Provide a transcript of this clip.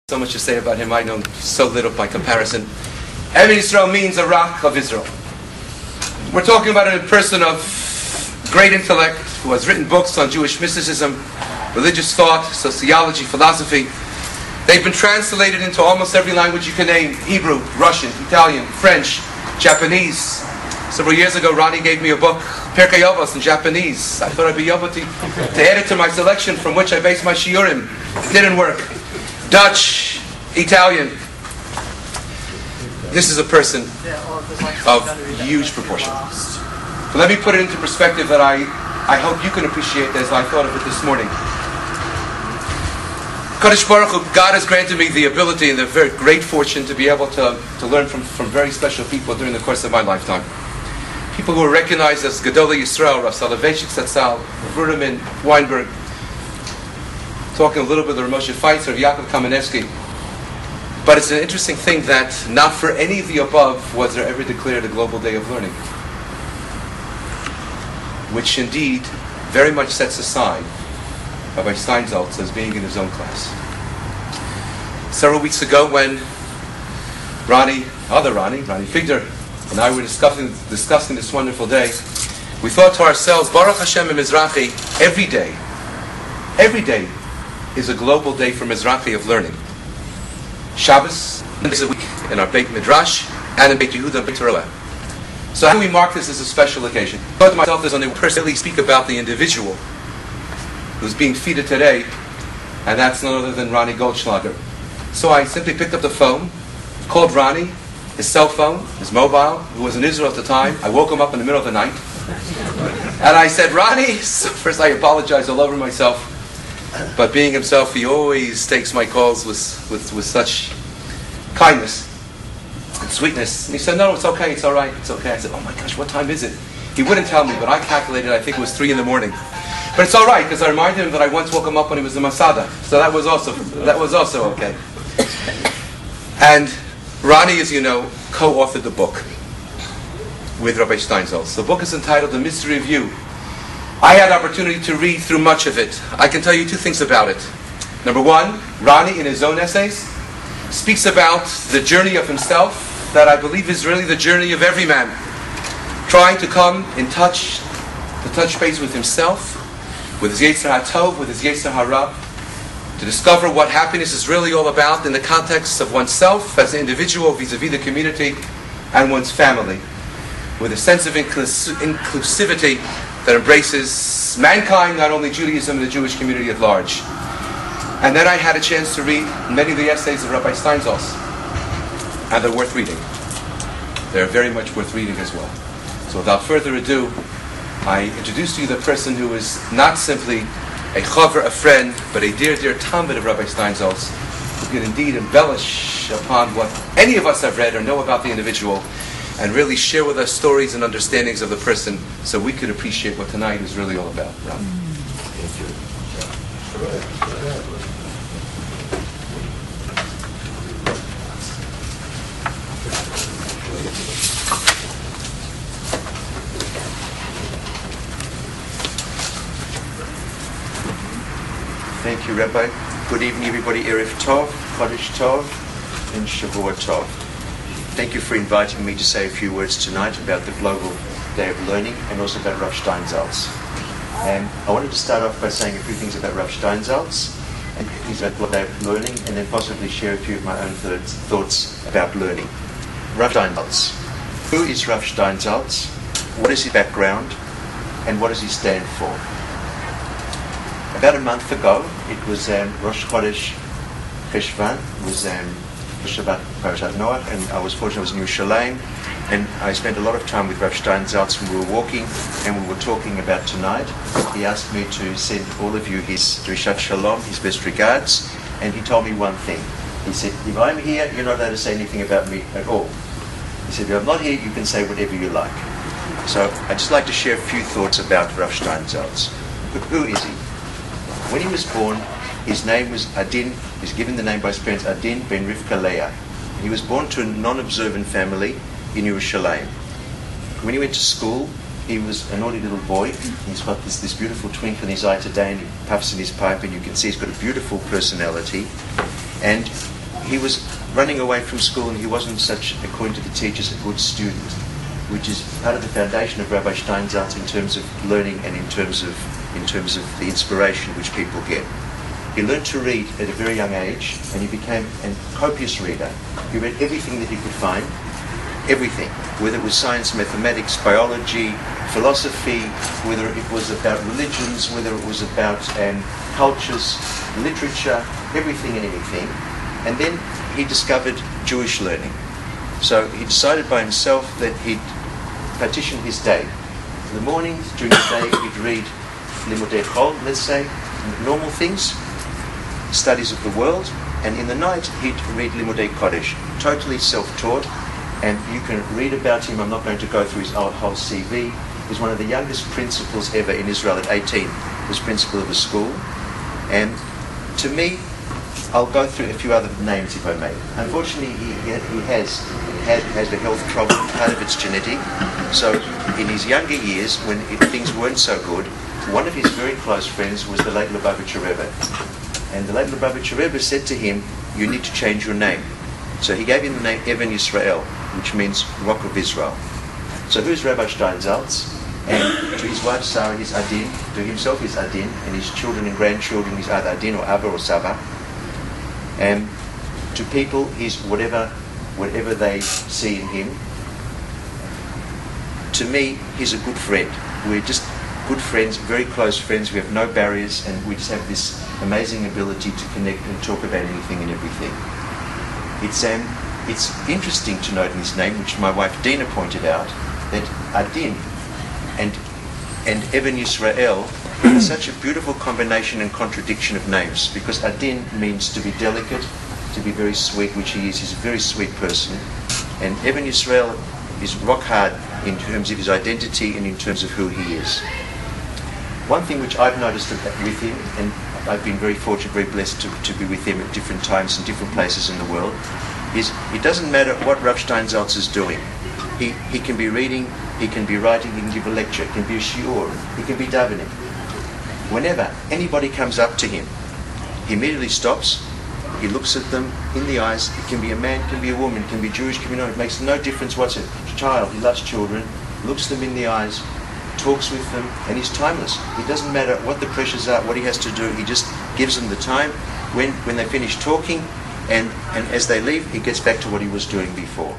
So much to say about him, I know so little by comparison. Evan Yisrael means a rock of Israel. We're talking about a person of great intellect who has written books on Jewish mysticism, religious thought, sociology, philosophy. They've been translated into almost every language you can name: Hebrew, Russian, Italian, French, Japanese. Several years ago, Ronnie gave me a book, Pirkei Avos, in Japanese. I thought I'd be able to add it to my selection from which I base my shiurim. It didn't work. Dutch, Italian. This is a person of huge proportions. So let me put it into perspective that I hope you can appreciate as I thought of it this morning. Kadosh Baruch Hu, God has granted me the ability and the very great fortune to be able to learn from very special people during the course of my lifetime. People who are recognized as Gedolei Yisrael, Rav Soloveitchik Zatzal, Ruderman, Weinberg. Talking a little bit of the Moshe Feitzer, of Yaakov Kamenetsky. But it's an interesting thing that not for any of the above was there ever declared a global day of learning, which indeed very much sets aside Rabbi Steinsaltz as being in his own class. Several weeks ago when Ronnie Figder, and I were discussing this wonderful day, we thought to ourselves, Baruch Hashem and Mizrahi, every day is a global day for Mizrahi of learning. Shabbos is a week in our Beit Midrash and in Beit Yehuda and Beit Torah. So how do we mark this as a special occasion? I thought to myself, there's only personally speak about the individual who's being feted today, and that's none other than Ronnie Goldschlager. So I simply picked up the phone, called Ronnie, his cell phone, his mobile, who was in Israel at the time. I woke him up in the middle of the night, and I said, Ronnie, so first I apologized all over myself. But being himself, he always takes my calls with such kindness and sweetness. And he said, no, it's okay, it's all right, it's okay. I said, oh my gosh, what time is it? He wouldn't tell me, but I calculated, I think it was 3 in the morning. But it's all right, because I reminded him that I once woke him up when he was in Masada. So that was also okay. And Ronnie, as you know, co-authored the book with Rabbi Steinsaltz. The book is entitled The Mystery of You. I had opportunity to read through much of it. I can tell you 2 things about it. Number 1, Ronnie, in his own essays, speaks about the journey of himself that I believe is really the journey of every man, trying to come in touch base with himself, with his Yetzer HaTov, with his Yetzer Hara, to discover what happiness is really all about in the context of oneself as an individual vis-a-vis the community and one's family, with a sense of inclusivity that embraces mankind, not only Judaism and the Jewish community at large. And then I had a chance to read many of the essays of Rabbi Steinsaltz, and they're worth reading. They're very much worth reading as well. So without further ado, I introduce to you the person who is not simply a chaver, a friend, but a dear, dear talmid of Rabbi Steinsaltz, who can indeed embellish upon what any of us have read or know about the individual, and really share with us stories and understandings of the person so we could appreciate what tonight is really all about. Thank you, Rabbi. Good evening, everybody. Erev Tov, Chodesh Tov, and Shavua Tov. Thank you for inviting me to say a few words tonight about the Global Day of Learning and also about Rav Steinsaltz. I wanted to start off by saying a few things about Rav Steinsaltz and things about the Global Day of Learning, and then possibly share a few of my own thoughts about learning. Rav Steinsaltz. Who is Rav Steinsaltz? What is his background? And what does he stand for? About a month ago, it was Rosh Chodesh Cheshvan, it was Shabbat Parashat Noach, and I was fortunate I was in Yerushalayim, and I spent a lot of time with Rav Steinsaltz when we were walking and we were talking about tonight. He asked me to send all of you his Drishat Shalom, his best regards, and he told me one thing. He said, if I'm here, you're not allowed to say anything about me at all. He said, if I'm not here, you can say whatever you like. So I'd just like to share a few thoughts about Rav Steinsaltz. Who is he? When he was born, his name was Adin. He was given the name by his parents, Adin ben Rivka Leah. He was born to a non-observant family in Yerushalayim. When he went to school, he was a naughty little boy. He's got this beautiful twinkle in his eye today, and he puffs in his pipe, and you can see he's got a beautiful personality. And he was running away from school, and he wasn't such, according to the teachers, a good student, which is part of the foundation of Rabbi Steinsaltz in terms of learning and in terms of the inspiration which people get. He learned to read at a very young age, and he became a copious reader. He read everything that he could find, everything, whether it was science, mathematics, biology, philosophy, whether it was about religions, whether it was about cultures, literature, everything and anything. And then he discovered Jewish learning. So he decided by himself that he'd partition his day. In the mornings, during the day, he'd read Limudei Chol, let's say, normal things, studies of the world, and in the night he'd read Limudei Kodesh, totally self-taught, and you can read about him. I'm not going to go through his whole CV. He's one of the youngest principals ever in Israel at 18. He was principal of a school, and to me, I'll go through a few other names if I may. Unfortunately, he has a health problem. Part of it's genetic. So in his younger years, when things weren't so good, one of his very close friends was the late Lubavitcher Rebbe. And the late Lubavitcher Rebbe said to him, you need to change your name. So he gave him the name Even Yisrael, which means Rock of Israel. So who's Rabbi Steinsaltz? And to his wife Sarah, he's Adin. To himself, he's Adin. And his children and grandchildren, he's either Adin or Abba or Saba. And to people, he's whatever they see in him. To me, he's a good friend. We're just good friends, very close friends. We have no barriers, and we just have this amazing ability to connect and talk about anything and everything. It's interesting to note in his name, which my wife Dina pointed out, that Adin and Even Yisrael are such a beautiful combination and contradiction of names, because Adin means to be delicate, to be very sweet, which he is. He's a very sweet person. And Even Yisrael is rock hard in terms of his identity and in terms of who he is. One thing which I've noticed with him, and I've been very fortunate, very blessed to be with him at different times in different places in the world, is it doesn't matter what Rav Steinsaltz is doing. He can be reading, he can be writing, he can give a lecture, it can be a shiur, he can be davening. Whenever anybody comes up to him, he immediately stops, he looks at them in the eyes. It can be a man, it can be a woman, it can be Jewish, it can be not. It makes no difference what's it. Child, he loves children, looks them in the eyes, talks with them, and he's timeless. It doesn't matter what the pressures are, what he has to do, he just gives them the time. When they finish talking, and as they leave, he gets back to what he was doing before.